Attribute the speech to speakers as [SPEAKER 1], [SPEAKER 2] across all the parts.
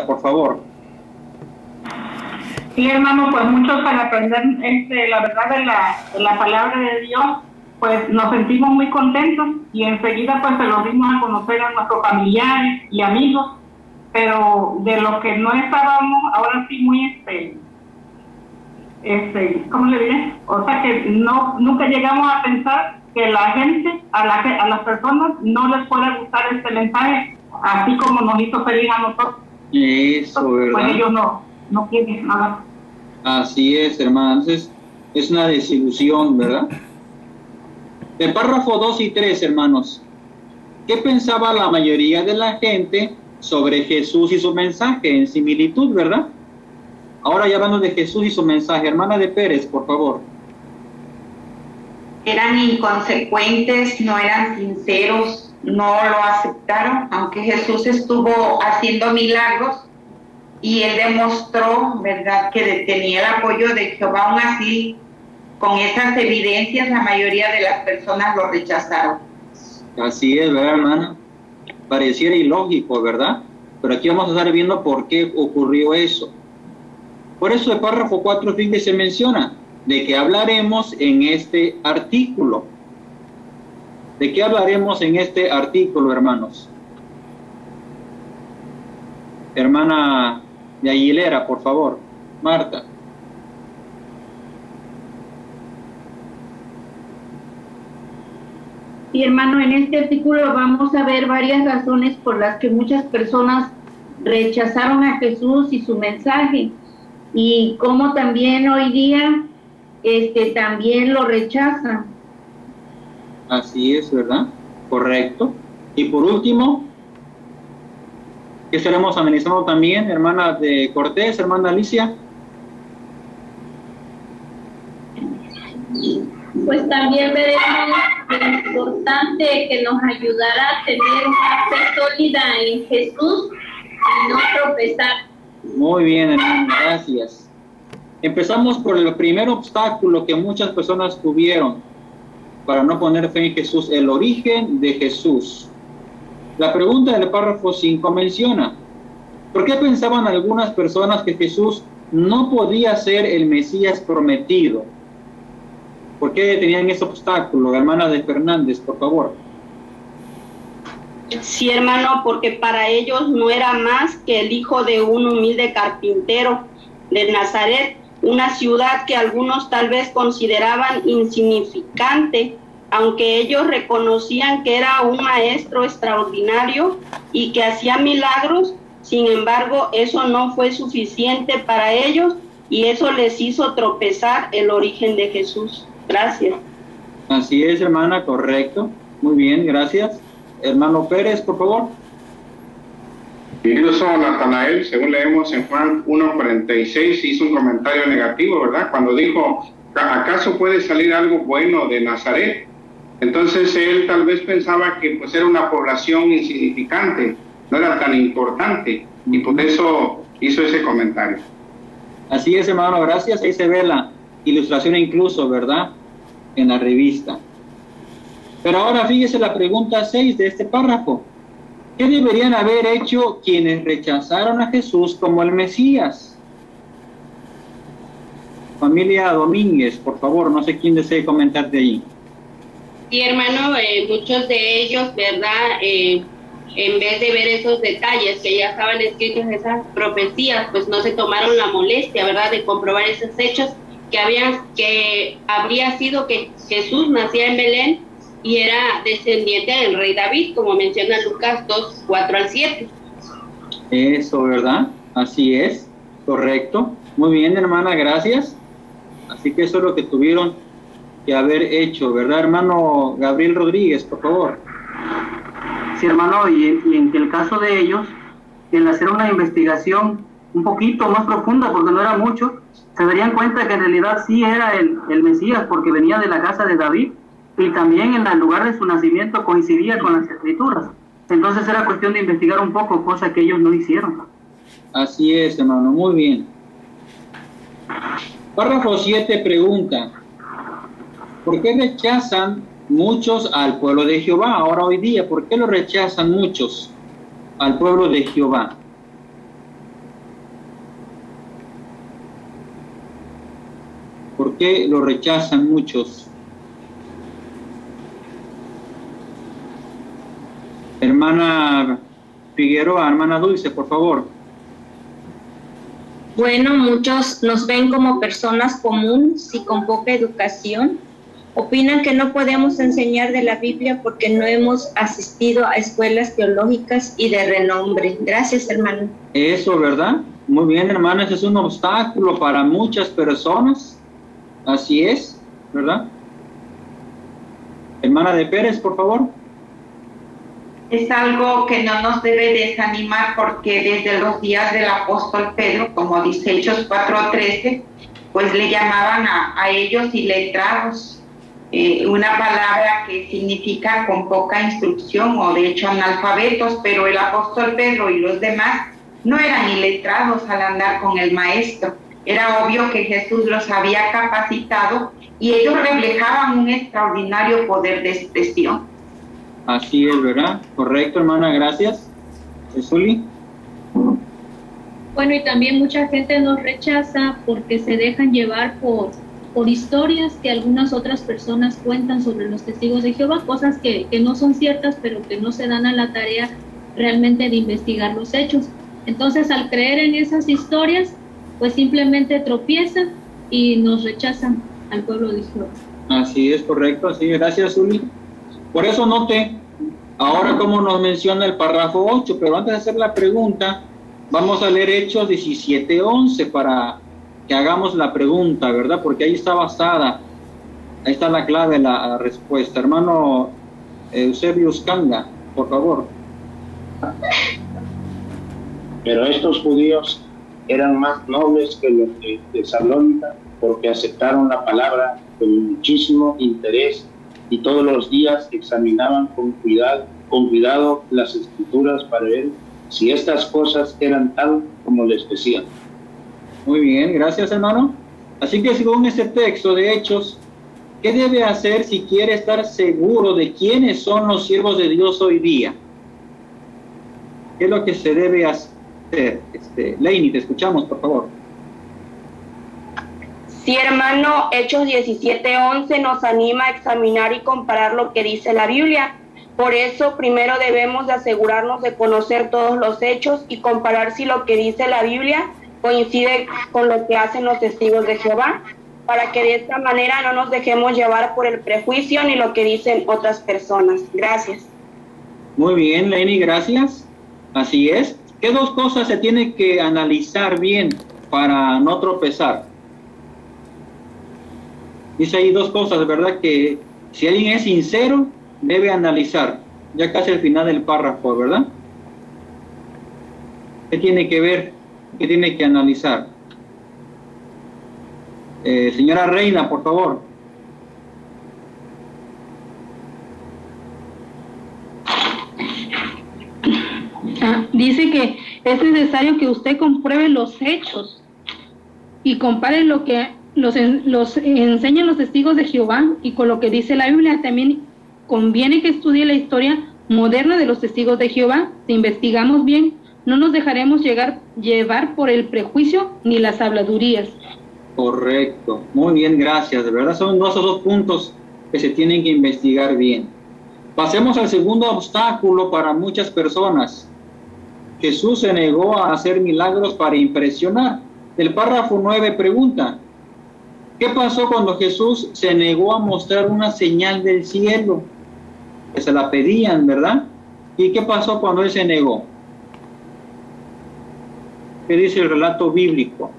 [SPEAKER 1] Por favor.
[SPEAKER 2] Sí, hermano, pues muchos para aprender la verdad de la palabra de Dios, pues nos sentimos muy contentos y enseguida pues se lo dimos a conocer a nuestros familiares y amigos, pero de lo que no estábamos, ahora sí muy ¿cómo le diré? O sea que nunca llegamos a pensar que la gente, a las personas no les pueda gustar este mensaje, así como nos hizo feliz a nosotros.
[SPEAKER 1] Eso, ¿verdad?
[SPEAKER 2] Pues ellos no quieren nada.
[SPEAKER 1] Así es, hermano. Entonces, es una desilusión, ¿verdad? El párrafo 2 y 3, hermanos. ¿Qué pensaba la mayoría de la gente sobre Jesús y su mensaje? En similitud, ¿verdad? Ahora ya hablando de Jesús y su mensaje. Hermana de Pérez, por favor.
[SPEAKER 3] Eran inconsecuentes, no eran sinceros, no lo aceptaron, aunque Jesús estuvo haciendo milagros y él demostró, ¿verdad?, que tenía el apoyo de Jehová. Aún así, con esas evidencias, la mayoría de las personas lo rechazaron.
[SPEAKER 1] Así es, ¿verdad, hermana? Pareciera ilógico, ¿verdad? Pero aquí vamos a estar viendo por qué ocurrió eso. Por eso el párrafo 4 se menciona de que hablaremos en este artículo. ¿De qué hablaremos en este artículo, hermanos? Hermana de Aguilera, por favor. Marta.
[SPEAKER 4] Sí, hermano, en este artículo vamos a ver varias razones por las que muchas personas rechazaron a Jesús y su mensaje, y cómo también hoy día también lo rechazan.
[SPEAKER 1] Así es, ¿verdad? Correcto. Y por último, ¿qué estaremos analizando también, hermana de Cortés, hermana Alicia?
[SPEAKER 4] Pues también veremos lo importante que nos ayudará a tener una fe sólida en Jesús y no tropezar.
[SPEAKER 1] Muy bien, hermano, gracias. Empezamos por el primer obstáculo que muchas personas tuvieron para no poner fe en Jesús, el origen de Jesús. La pregunta del párrafo 5 menciona: ¿por qué pensaban algunas personas que Jesús no podía ser el Mesías prometido? ¿Por qué tenían ese obstáculo? Hermana de Fernández, por favor.
[SPEAKER 5] Sí, hermano, porque para ellos no era más que el hijo de un humilde carpintero de Nazaret, una ciudad que algunos tal vez consideraban insignificante, aunque ellos reconocían que era un maestro extraordinario y que hacía milagros. Sin embargo, eso no fue suficiente para ellos y eso les hizo tropezar el origen de Jesús. Gracias.
[SPEAKER 1] Así es, hermana, correcto. Muy bien, gracias. Hermano Pérez, por favor.
[SPEAKER 6] Incluso Natanael, según leemos en Juan 1:46, hizo un comentario negativo, ¿verdad? Cuando dijo, ¿acaso puede salir algo bueno de Nazaret? Entonces él tal vez pensaba que pues era una población insignificante, no era tan importante, y por eso hizo ese comentario.
[SPEAKER 1] Así es, hermano, gracias. Ahí se ve la ilustración incluso, ¿verdad?, en la revista. Pero ahora fíjese la pregunta 6 de este párrafo. ¿Qué deberían haber hecho quienes rechazaron a Jesús como el Mesías? Familia Domínguez, por favor, no sé quién desee comentar de ahí.
[SPEAKER 5] Sí, hermano, muchos de ellos, ¿verdad?, en vez de ver esos detalles que ya estaban escritos en esas profecías, pues no se tomaron la molestia, ¿verdad?, de comprobar esos hechos que habría sido que Jesús nacía en Belén y era descendiente del rey David, como menciona Lucas 2:4-7.
[SPEAKER 1] Eso, ¿verdad? Así es, correcto. Muy bien, hermana, gracias. Así que eso es lo que tuvieron que haber hecho, ¿verdad, hermano Gabriel Rodríguez, por favor?
[SPEAKER 7] Sí, hermano, y en el caso de ellos, el hacer una investigación un poquito más profunda, porque no era mucho, se darían cuenta que en realidad sí era el Mesías, porque venía de la casa de David, y también en el lugar de su nacimiento coincidía con las Escrituras. Entonces era cuestión de investigar un poco, cosa que ellos no hicieron.
[SPEAKER 1] Así es, hermano, muy bien. Párrafo 7 pregunta: ¿por qué rechazan muchos al pueblo de Jehová ahora hoy día? ¿Por qué lo rechazan muchos al pueblo de Jehová? ¿Por qué lo rechazan muchos? Hermana Figueroa, hermana Dulce, por favor.
[SPEAKER 8] Bueno, muchos nos ven como personas comunes y con poca educación. Opinan que no podemos enseñar de la Biblia porque no hemos asistido a escuelas teológicas y de renombre. Gracias, hermano.
[SPEAKER 1] Eso, ¿verdad? Muy bien, hermana, ese es un obstáculo para muchas personas. Así es, ¿verdad? Hermana de Pérez, por favor.
[SPEAKER 3] Es algo que no nos debe desanimar, porque desde los días del apóstol Pedro, como dice Hechos 4:13, pues le llamaban a ellos iletrados, una palabra que significa con poca instrucción o de hecho analfabetos, pero el apóstol Pedro y los demás no eran iletrados al andar con el maestro. Era obvio que Jesús los había capacitado y ellos reflejaban un extraordinario poder de expresión.
[SPEAKER 1] Así es, ¿verdad? Correcto, hermana, gracias. Jesuli.
[SPEAKER 9] Bueno, y también mucha gente nos rechaza porque se dejan llevar por historias que algunas otras personas cuentan sobre los testigos de Jehová, cosas que no son ciertas, pero que no se dan a la tarea realmente de investigar los hechos. Entonces, al creer en esas historias, pues simplemente tropiezan y nos rechazan al pueblo de Jehová.
[SPEAKER 1] Así es, correcto, así, gracias, Zuli. Por eso noté ahora como nos menciona el párrafo 8, pero antes de hacer la pregunta, vamos a leer Hechos 17:11 para que hagamos la pregunta, ¿verdad? Porque ahí está basada, ahí está la clave de la respuesta. Hermano Eusebio Uscanga, por favor.
[SPEAKER 10] Pero estos judíos eran más nobles que los de Tesalónica, porque aceptaron la palabra con muchísimo interés y todos los días examinaban con cuidado las escrituras para ver si estas cosas eran tal como les decían.
[SPEAKER 1] Muy bien, gracias, hermano. Así que según este texto de Hechos, ¿qué debe hacer si quiere estar seguro de quiénes son los siervos de Dios hoy día? ¿Qué es lo que se debe hacer? Leini, te escuchamos, por favor.
[SPEAKER 5] Sí, hermano, Hechos 17:11 nos anima a examinar y comparar lo que dice la Biblia. Por eso, primero debemos de asegurarnos de conocer todos los hechos y comparar si lo que dice la Biblia coincide con lo que hacen los testigos de Jehová, para que de esta manera no nos dejemos llevar por el prejuicio ni lo que dicen otras personas. Gracias.
[SPEAKER 1] Muy bien, Leini, gracias. Así es. ¿Qué dos cosas se tienen que analizar bien para no tropezar? Dice ahí dos cosas, ¿verdad? Que si alguien es sincero, debe analizar. Ya casi al final del párrafo, ¿verdad? ¿Qué tiene que ver? ¿Qué tiene que analizar? Señora Reina, por favor.
[SPEAKER 2] Dice que es necesario que usted compruebe los hechos y compare lo que los enseñan los testigos de Jehová y con lo que dice la Biblia. También conviene que estudie la historia moderna de los testigos de Jehová. Si investigamos bien, no nos dejaremos llevar por el prejuicio ni las habladurías.
[SPEAKER 1] Correcto, muy bien, gracias. De verdad son esos dos puntos que se tienen que investigar bien. Pasemos al segundo obstáculo para muchas personas. Jesús se negó a hacer milagros para impresionar. El párrafo 9 pregunta, ¿qué pasó cuando Jesús se negó a mostrar una señal del cielo? Que se la pedían, ¿verdad? ¿Y qué pasó cuando él se negó? ¿Qué dice el relato bíblico?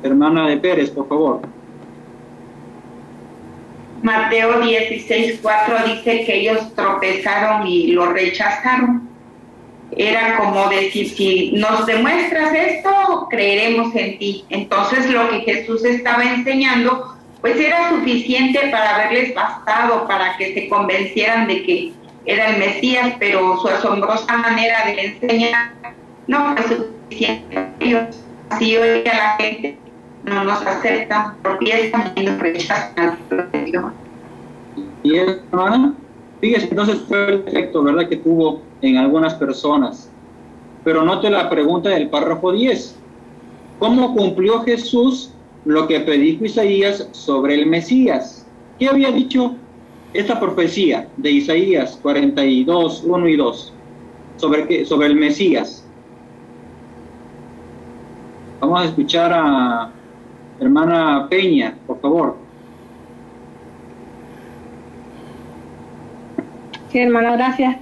[SPEAKER 1] Hermana de Pérez, por favor.
[SPEAKER 3] Mateo 16:4 dice que ellos tropezaron y lo rechazaron. Era como decir, si nos demuestras esto, creeremos en ti. Entonces lo que Jesús estaba enseñando, pues era suficiente para haberles bastado, para que se convencieran de que era el Mesías, pero su asombrosa manera de enseñar no fue suficiente para ellos. Así hoy a la gente no nos aceptan, tropiezan y nos rechazan al Dios.
[SPEAKER 1] Y hermana, fíjese, entonces fue el efecto, ¿verdad?, que tuvo en algunas personas. Pero note la pregunta del párrafo 10. ¿Cómo cumplió Jesús lo que predijo Isaías sobre el Mesías? ¿Qué había dicho esta profecía de Isaías 42, 1 y 2? Sobre el Mesías. Vamos a escuchar a hermana Peña, por favor.
[SPEAKER 11] Sí, hermano, gracias.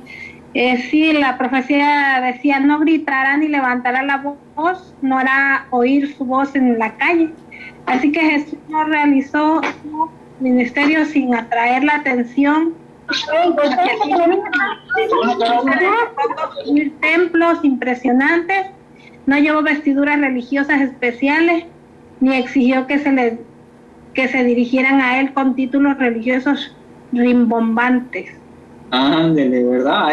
[SPEAKER 11] Sí, la profecía decía, no gritará ni levantará la voz, no hará oír su voz en la calle. Así que Jesús no realizó su ministerio sin atraer la atención. Templos impresionantes, no llevó vestiduras religiosas especiales, ni exigió que se dirigieran a él con títulos religiosos rimbombantes.
[SPEAKER 1] Ándele, ¿verdad?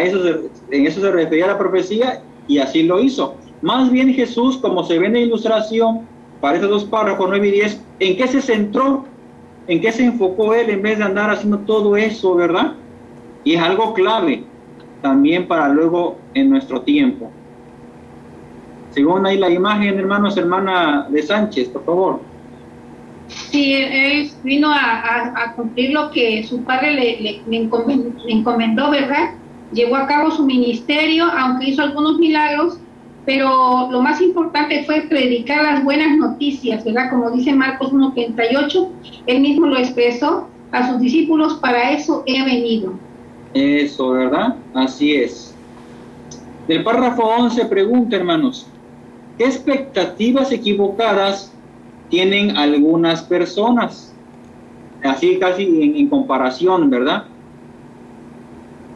[SPEAKER 1] En eso se refería a la profecía y así lo hizo. Más bien Jesús, como se ve en la ilustración, para esos dos párrafos 9 y 10, ¿en qué se centró? ¿En qué se enfocó él en vez de andar haciendo todo eso, verdad? Y es algo clave también para luego en nuestro tiempo. Según ahí la imagen, hermanos, hermana de Sánchez, por favor.
[SPEAKER 9] Sí, él vino a cumplir lo que su padre le encomendó, ¿verdad? Llevó a cabo su ministerio, aunque hizo algunos milagros, pero lo más importante fue predicar las buenas noticias, ¿verdad? Como dice Marcos 1:38, él mismo lo expresó a sus discípulos, para eso he venido.
[SPEAKER 1] Eso, ¿verdad? Así es. Del párrafo 11 pregunta, hermanos, ¿qué expectativas equivocadas tienen algunas personas? Así casi en comparación, ¿verdad?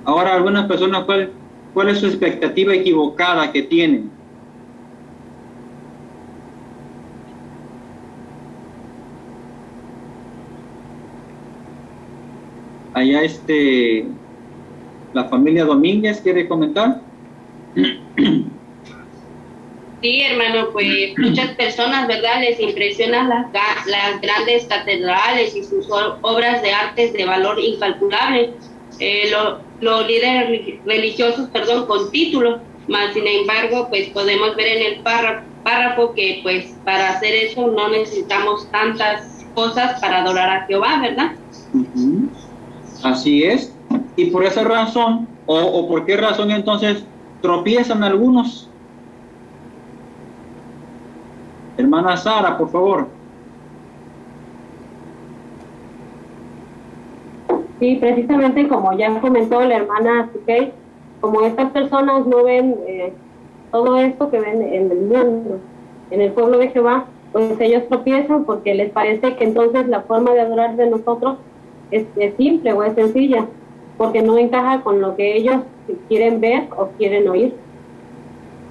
[SPEAKER 1] Ahora algunas personas, ¿cuál es su expectativa equivocada que tienen? Allá la familia Domínguez quiere comentar.
[SPEAKER 5] Sí, hermano, pues muchas personas, ¿verdad?, les impresionan las grandes catedrales y sus obras de artes de valor incalculable, los líderes religiosos, con títulos, más sin embargo, pues podemos ver en el párrafo que pues para hacer eso no necesitamos tantas cosas para adorar a Jehová, ¿verdad?
[SPEAKER 1] Así es, y por esa razón, o por qué razón entonces tropiezan algunos. Hermana Sara, por favor.
[SPEAKER 12] Sí, precisamente como ya comentó la hermana Suquey, como estas personas no ven todo esto que ven en el mundo, en el pueblo de Jehová, pues ellos tropiezan porque les parece que entonces la forma de adorar de nosotros es simple o es sencilla, porque no encaja con lo que ellos quieren ver o quieren oír.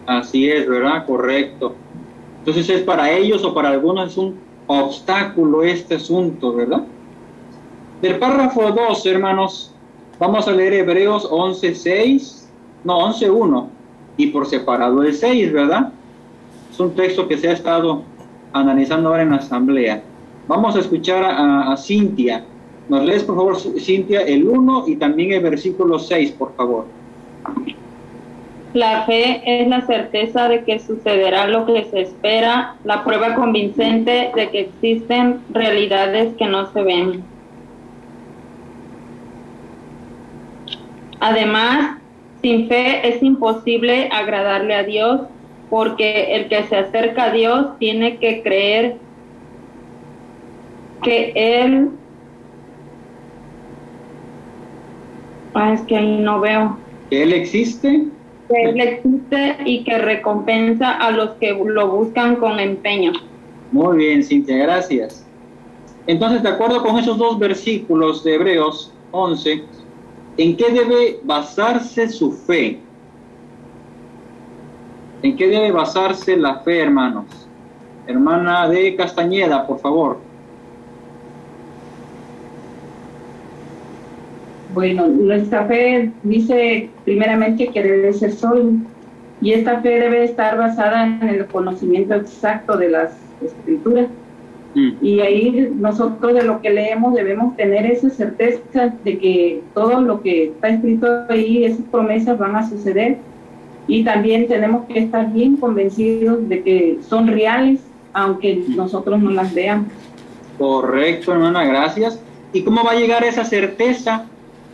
[SPEAKER 1] Así es, ¿verdad? Correcto. Entonces es para ellos o para algunos es un obstáculo este asunto, ¿verdad? Del párrafo 2, hermanos, vamos a leer Hebreos 11:1 y por separado el 6, ¿verdad? Es un texto que se ha estado analizando ahora en la asamblea. Vamos a escuchar a Cintia. ¿Nos lees, por favor, Cintia, el 1 y también el versículo 6, por favor?
[SPEAKER 13] La fe es la certeza de que sucederá lo que se espera, la prueba convincente de que existen realidades que no se ven. Además, sin fe es imposible agradarle a Dios, porque el que se acerca a Dios tiene que creer que Él... es que ahí no veo.
[SPEAKER 1] ¿Que Él existe?
[SPEAKER 13] Que Él existe y que recompensa a los que lo buscan con empeño.
[SPEAKER 1] Muy bien, Cintia, gracias. Entonces, de acuerdo con esos dos versículos de Hebreos 11, ¿en qué debe basarse su fe? ¿En qué debe basarse la fe, hermanos? Hermana de Castañeda, por favor.
[SPEAKER 14] Bueno, nuestra fe dice primeramente que debe ser sólida, y esta fe debe estar basada en el conocimiento exacto de las Escrituras. Y ahí nosotros de lo que leemos debemos tener esa certeza de que todo lo que está escrito ahí, esas promesas van a suceder, y también tenemos que estar bien convencidos de que son reales, aunque nosotros no las veamos.
[SPEAKER 1] Correcto, hermana, gracias. ¿Y cómo va a llegar esa certeza?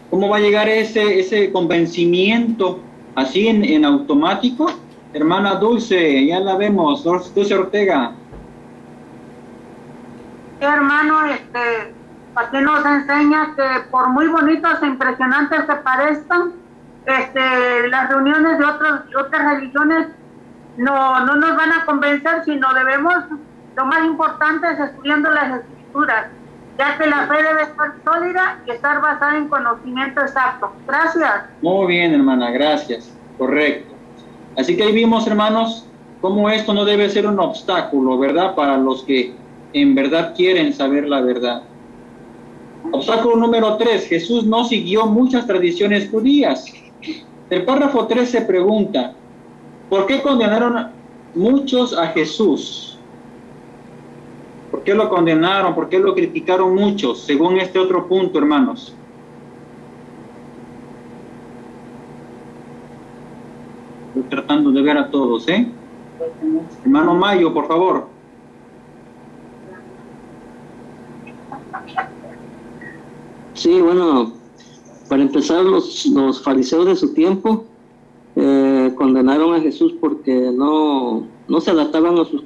[SPEAKER 1] ¿Cómo va a llegar ese convencimiento así en automático? Hermana Dulce, ya la vemos, Dulce Ortega.
[SPEAKER 15] Sí, hermano, aquí nos enseña que por muy bonitas e impresionantes que parezcan, las reuniones de otras religiones no nos van a convencer, sino debemos, lo más importante es estudiando las escrituras, ya que la fe debe estar sólida y estar basada en conocimiento exacto. Gracias.
[SPEAKER 1] Muy bien, hermana, gracias. Correcto. Así que ahí vimos, hermanos, cómo esto no debe ser un obstáculo, ¿verdad? Para los que en verdad quieren saber la verdad. Obstáculo número 3. Jesús no siguió muchas tradiciones judías. El párrafo 3 se pregunta, ¿por qué condenaron muchos a Jesús? ¿Por qué lo condenaron? ¿Por qué lo criticaron muchos? Según este otro punto, hermanos. Estoy tratando de ver a todos, ¿eh? Hermano Mayo, por favor.
[SPEAKER 16] Sí, bueno, para empezar, los fariseos de su tiempo condenaron a Jesús porque no se adaptaban a sus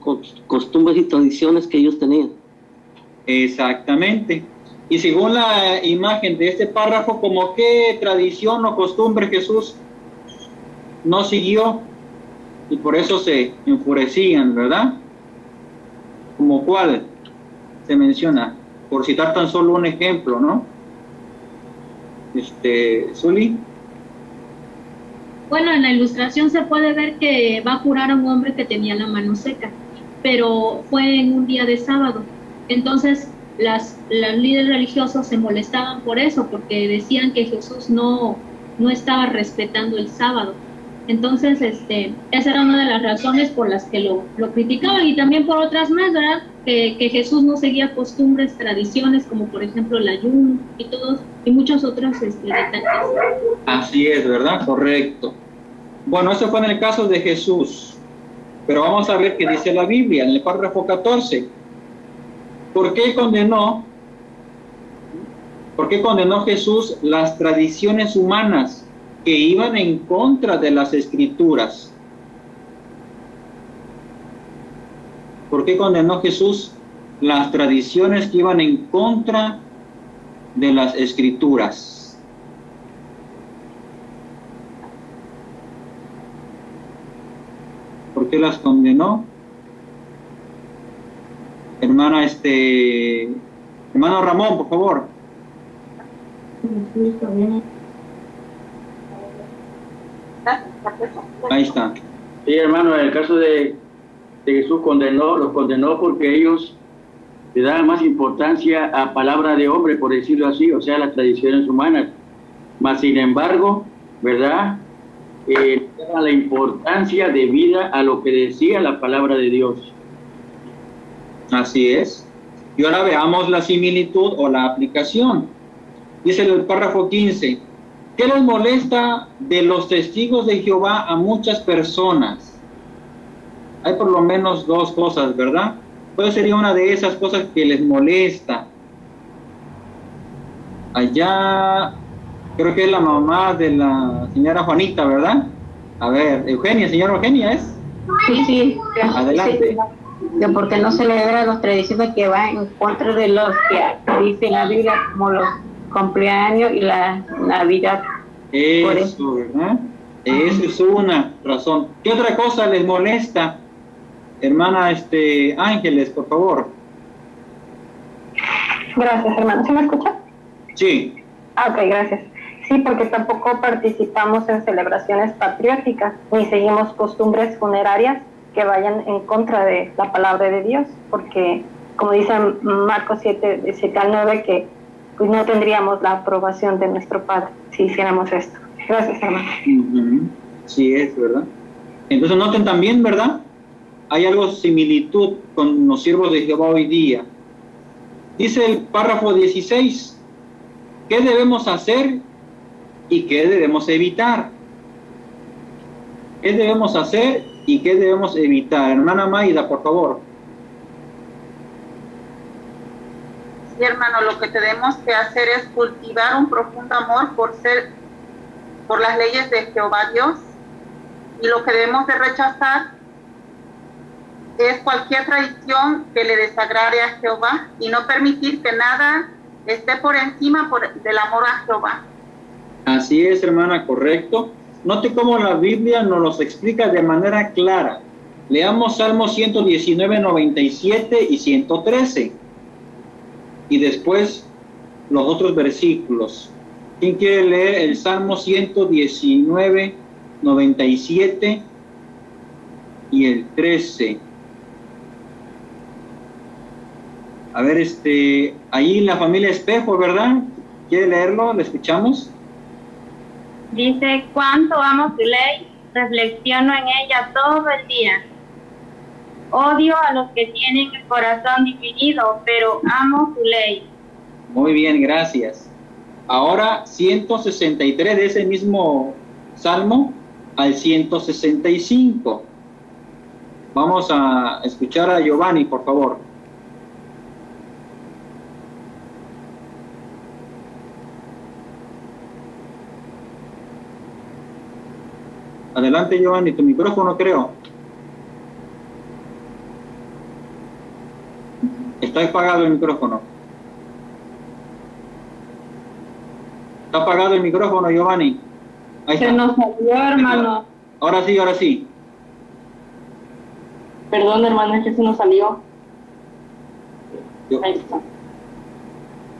[SPEAKER 16] costumbres y tradiciones que ellos tenían.
[SPEAKER 1] Exactamente. Y según la imagen de este párrafo, ¿como qué tradición o costumbre Jesús no siguió? Y por eso se enfurecían, ¿verdad? ¿Como cuál se menciona? Por citar tan solo un ejemplo, ¿no? Zuli.
[SPEAKER 9] Bueno, en la ilustración se puede ver que va a curar a un hombre que tenía la mano seca, pero fue en un día de sábado. Entonces, los líderes religiosos se molestaban por eso, porque decían que Jesús no estaba respetando el sábado. Entonces, esa era una de las razones por las que lo criticaban, y también por otras más, ¿verdad? Que Jesús no seguía costumbres, tradiciones, como por ejemplo el ayuno y muchos otros detalles.
[SPEAKER 1] Así es, ¿verdad? Correcto. Bueno, eso fue en el caso de Jesús. Pero vamos a ver qué dice la Biblia en el párrafo 14. ¿Por qué condenó Jesús las tradiciones humanas que iban en contra de las Escrituras? ¿Por qué condenó Jesús las tradiciones que iban en contra de las Escrituras? ¿Por qué las condenó? Hermana, hermano Ramón, por favor. Ahí está.
[SPEAKER 17] Sí, hermano, en el caso de Jesús los condenó porque ellos le daban más importancia a palabra de hombre, por decirlo así, o sea, las tradiciones humanas. Mas, sin embargo, ¿verdad? Daban la importancia de vida a lo que decía la palabra de Dios.
[SPEAKER 1] Así es. Y ahora veamos la similitud o la aplicación. Dice el párrafo 15. ¿Qué les molesta de los testigos de Jehová a muchas personas? Hay por lo menos dos cosas, ¿verdad? ¿Cuál sería una de esas cosas que les molesta? Allá, creo que es la mamá de la señora Juanita, ¿verdad? A ver, señora Eugenia, ¿es?
[SPEAKER 18] Sí.
[SPEAKER 1] Adelante.
[SPEAKER 18] Sí, que porque no celebra las tradiciones que van en contra de los que dice la Biblia, como los cumpleaños y la Navidad.
[SPEAKER 1] Eso, ¿verdad? Esa es una razón. ¿Qué otra cosa les molesta? Hermana Ángeles, por favor.
[SPEAKER 12] Gracias, hermano. ¿Se me escucha?
[SPEAKER 1] Sí.
[SPEAKER 12] Ok, gracias. Sí, porque tampoco participamos en celebraciones patrióticas, ni seguimos costumbres funerarias que vayan en contra de la palabra de Dios, porque, como dice Marcos 7, 7 al 9, que pues no tendríamos la aprobación de nuestro Padre si hiciéramos esto. Gracias, hermano.
[SPEAKER 1] Sí, es verdad. Entonces noten también, ¿verdad? Hay algo similitud con los siervos de Jehová hoy día. Dice el párrafo 16, ¿qué debemos hacer y qué debemos evitar? ¿Qué debemos hacer y qué debemos evitar? Hermana Maida, por favor.
[SPEAKER 3] Sí, hermano, lo que tenemos que hacer es cultivar un profundo amor por las leyes de Jehová Dios, y lo que debemos de rechazar es cualquier tradición que le desagrade a Jehová, y no permitir que nada esté por encima del amor a Jehová.
[SPEAKER 1] Así es, hermana, correcto. Note cómo la Biblia nos los explica de manera clara. Leamos Salmos 119, 97 y 113. Y después los otros versículos. ¿Quién quiere leer el Salmo 119, 97 y el 13? A ver, ahí la familia Espejo, ¿verdad? ¿Quiere leerlo? ¿Le escuchamos?
[SPEAKER 19] Dice: cuánto amo tu ley, reflexiono en ella todo el día. Odio a los que tienen el corazón dividido, pero amo tu ley.
[SPEAKER 1] Muy bien, gracias. Ahora 163 de ese mismo Salmo al 165. Vamos a escuchar a Giovanni, por favor. Adelante, Giovanni, tu micrófono, creo. Está apagado el micrófono. Está apagado el micrófono, Giovanni. Ahí está.
[SPEAKER 13] Se nos salió, hermano.
[SPEAKER 1] Ahora sí, ahora sí.
[SPEAKER 13] Perdón, hermano, es que se nos salió. Ahí está.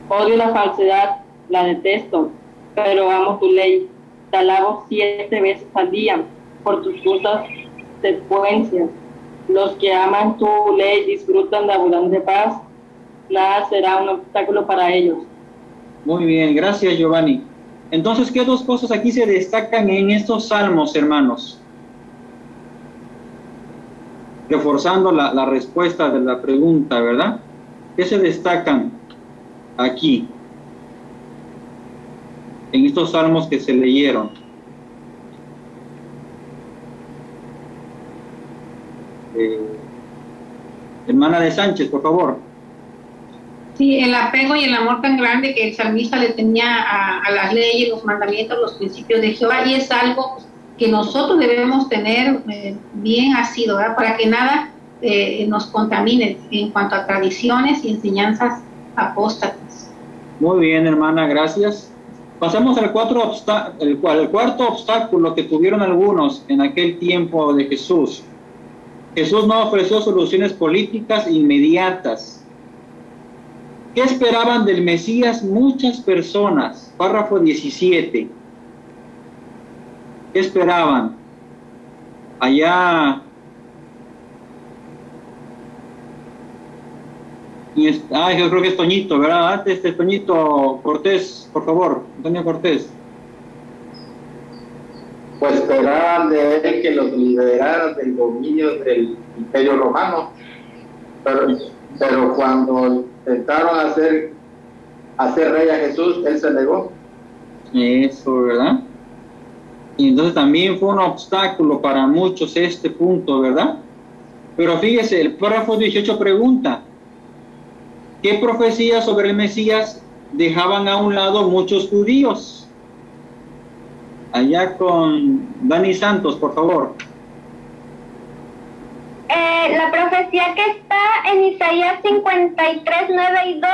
[SPEAKER 13] Odio la falsedad, la detesto, pero amo tu ley. Te alabo 7 veces al día por tus justas secuencias. Los que aman tu ley disfrutan de abundante paz. Nada será un obstáculo para ellos.
[SPEAKER 1] Muy bien, gracias, Giovanni. Entonces, ¿qué dos cosas aquí se destacan en estos salmos, hermanos? Reforzando la respuesta de la pregunta, ¿verdad? ¿Qué se destacan aquí en estos salmos que se leyeron? Hermana de Sánchez, por favor.
[SPEAKER 20] Sí, el apego y el amor tan grande que el salmista le tenía a las leyes, los mandamientos, los principios de Jehová, y es algo que nosotros debemos tener bien asido, ¿verdad? Para que nada nos contamine en cuanto a tradiciones y enseñanzas apóstatas.
[SPEAKER 1] Muy bien, hermana, gracias. Pasamos al cuarto obstáculo que tuvieron algunos en aquel tiempo de Jesús. Jesús no ofreció soluciones políticas inmediatas. ¿Qué esperaban del Mesías muchas personas? Párrafo 17. ¿Qué esperaban? Allá... yo creo que es Toñito, ¿verdad? Antes de Toñito Cortés, por favor, Antonio Cortés.
[SPEAKER 10] Pues esperaban de él que los liberara del dominio del Imperio Romano, pero cuando intentaron hacer rey a Jesús, él se negó.
[SPEAKER 1] Eso, ¿verdad? Y entonces también fue un obstáculo para muchos este punto, ¿verdad? Pero fíjese, el párrafo 18 pregunta: ¿qué profecías sobre el Mesías dejaban a un lado muchos judíos? Allá con Dani Santos, por favor.
[SPEAKER 19] La profecía que está en Isaías 53, 9 y 12,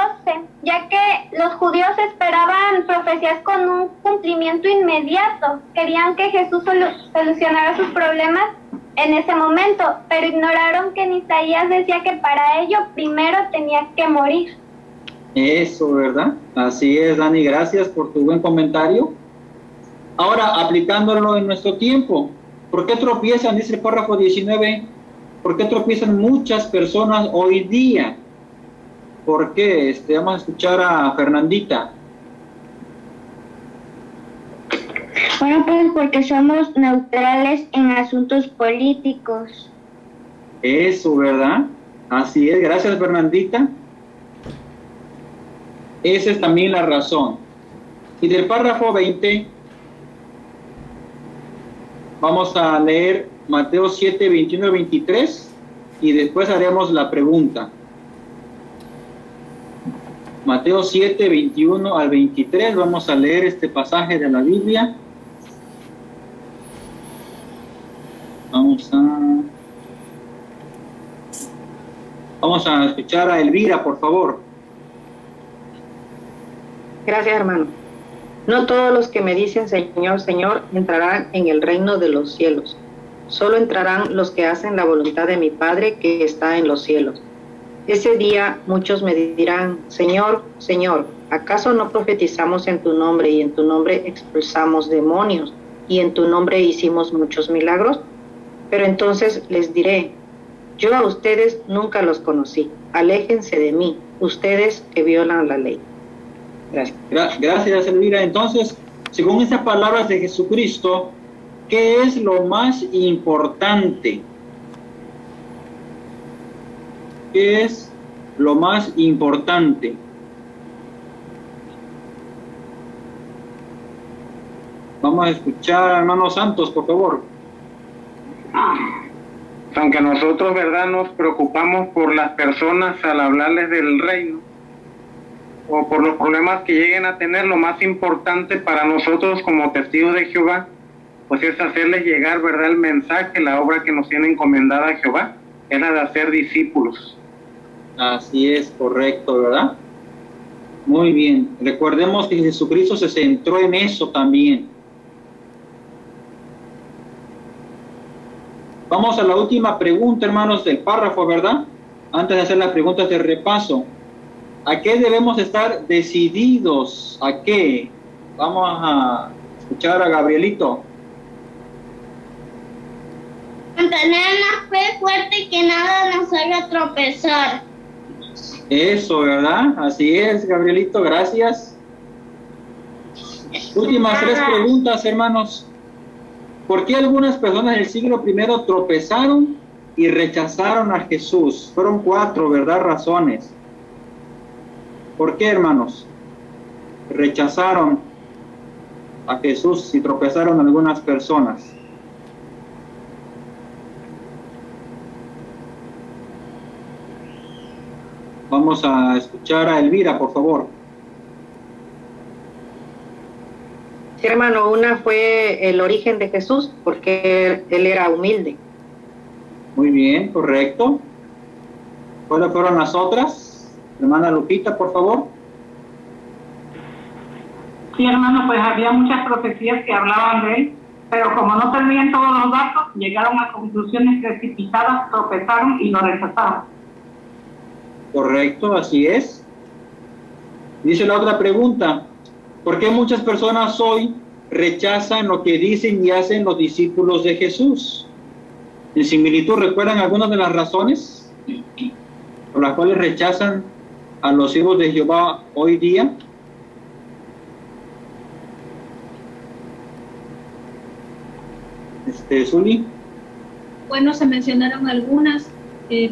[SPEAKER 19] ya que los judíos esperaban profecías con un cumplimiento inmediato. Querían que Jesús solucionara sus problemas en ese momento, pero ignoraron que en Isaías decía que para ello primero tenía que morir.
[SPEAKER 1] Eso, ¿verdad? Así es, Dani, gracias por tu buen comentario. Ahora, aplicándolo en nuestro tiempo, ¿por qué tropiezan, dice el párrafo 19, por qué tropiezan muchas personas hoy día? ¿Por qué? Vamos a escuchar a Fernandita.
[SPEAKER 19] Bueno, pues porque somos neutrales en asuntos políticos.
[SPEAKER 1] Eso, ¿verdad? Así es, gracias, Fernandita. Esa es también la razón. Y del párrafo 20... Vamos a leer Mateo 7, 21 al 23 y después haremos la pregunta. Mateo 7, 21 al 23, vamos a leer este pasaje de la Biblia. Vamos a escuchar a Elvira, por favor.
[SPEAKER 21] Gracias, hermano. No todos los que me dicen Señor, Señor, entrarán en el reino de los cielos. Solo entrarán los que hacen la voluntad de mi Padre que está en los cielos. Ese día muchos me dirán, Señor, Señor, ¿acaso no profetizamos en tu nombre y en tu nombre expulsamos demonios y en tu nombre hicimos muchos milagros? Pero entonces les diré, yo a ustedes nunca los conocí. Aléjense de mí, ustedes que violan la ley. Gracias.
[SPEAKER 1] Gracias, Elvira. Entonces, según esas palabras de Jesucristo, ¿qué es lo más importante? ¿Qué es lo más importante? Vamos a escuchar a hermano Santos, por favor.
[SPEAKER 6] Aunque nosotros, ¿verdad?, nos preocupamos por las personas al hablarles del reino o por los problemas que lleguen a tener, lo más importante para nosotros como testigos de Jehová, pues es hacerles llegar, ¿verdad?, el mensaje, la obra que nos tiene encomendada a Jehová, es la de hacer discípulos.
[SPEAKER 1] Así es, correcto, ¿verdad? Muy bien. Recordemos que Jesucristo se centró en eso también. Vamos a la última pregunta, hermanos, del párrafo, ¿verdad? Antes de hacer las preguntas de repaso. ¿A qué debemos estar decididos? ¿A qué? Vamos a escuchar a Gabrielito.
[SPEAKER 19] Mantener la fe fuerte y que nada nos haga tropezar.
[SPEAKER 1] Eso, ¿verdad? Así es, Gabrielito, gracias. Últimas tres preguntas, hermanos. ¿Por qué algunas personas del siglo I tropezaron y rechazaron a Jesús? Fueron 4, ¿verdad? Razones. ¿Por qué, hermanos? Rechazaron a Jesús y tropezaron algunas personas. Vamos a escuchar a Elvira, por favor.
[SPEAKER 21] Sí, hermano, una fue el origen de Jesús, porque él era humilde.
[SPEAKER 1] Muy bien, correcto. ¿Cuáles fueron las otras? Hermana Lupita, por favor.
[SPEAKER 2] Sí, hermano, pues había muchas profecías que hablaban de él, pero como no tenían todos los datos, llegaron a conclusiones precipitadas, tropezaron y lo rechazaron.
[SPEAKER 1] Correcto, así es. Dice la otra pregunta, ¿por qué muchas personas hoy rechazan lo que dicen y hacen los discípulos de Jesús? En similitud, ¿recuerdan algunas de las razones por las cuales rechazan a los siervos de Jehová hoy día? Zuli.
[SPEAKER 9] Bueno, se mencionaron algunas,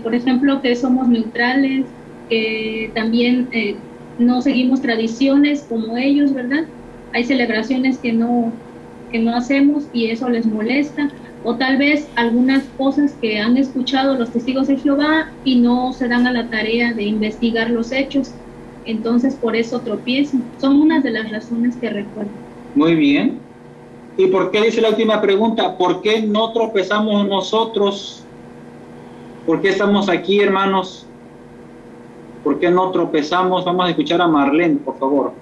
[SPEAKER 9] por ejemplo, que somos neutrales, que también no seguimos tradiciones como ellos, ¿verdad? Hay celebraciones que no hacemos y eso les molesta, o tal vez algunas cosas que han escuchado los testigos de Jehová y no se dan a la tarea de investigar los hechos, entonces por eso tropiezan. Son unas de las razones que recuerdo.
[SPEAKER 1] Muy bien. ¿Y por qué, dice la última pregunta, por qué no tropezamos nosotros? ¿Por qué estamos aquí, hermanos? ¿Por qué no tropezamos? Vamos a escuchar a Marlene, por favor.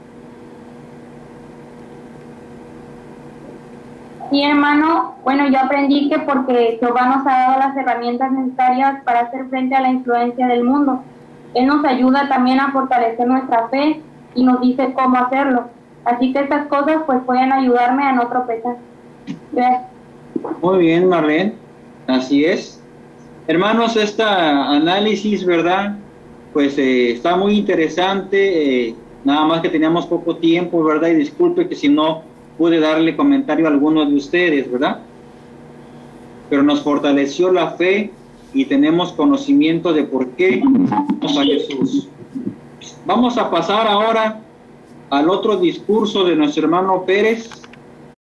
[SPEAKER 22] Sí, hermano, bueno, yo aprendí que porque Jehová nos ha dado las herramientas necesarias para hacer frente a la influencia del mundo. Él nos ayuda también a fortalecer nuestra fe y nos dice cómo hacerlo. Así que estas cosas pues pueden ayudarme a no tropezar. Gracias.
[SPEAKER 1] Muy bien, Marlene, así es. Hermanos, este análisis, ¿verdad? Pues está muy interesante, nada más que teníamos poco tiempo, ¿verdad? Y disculpe que si no pude darle comentario a algunos de ustedes, ¿verdad? Pero nos fortaleció la fe y tenemos conocimiento de por qué amamos a Jesús. Vamos a pasar ahora al otro discurso de nuestro hermano Pérez,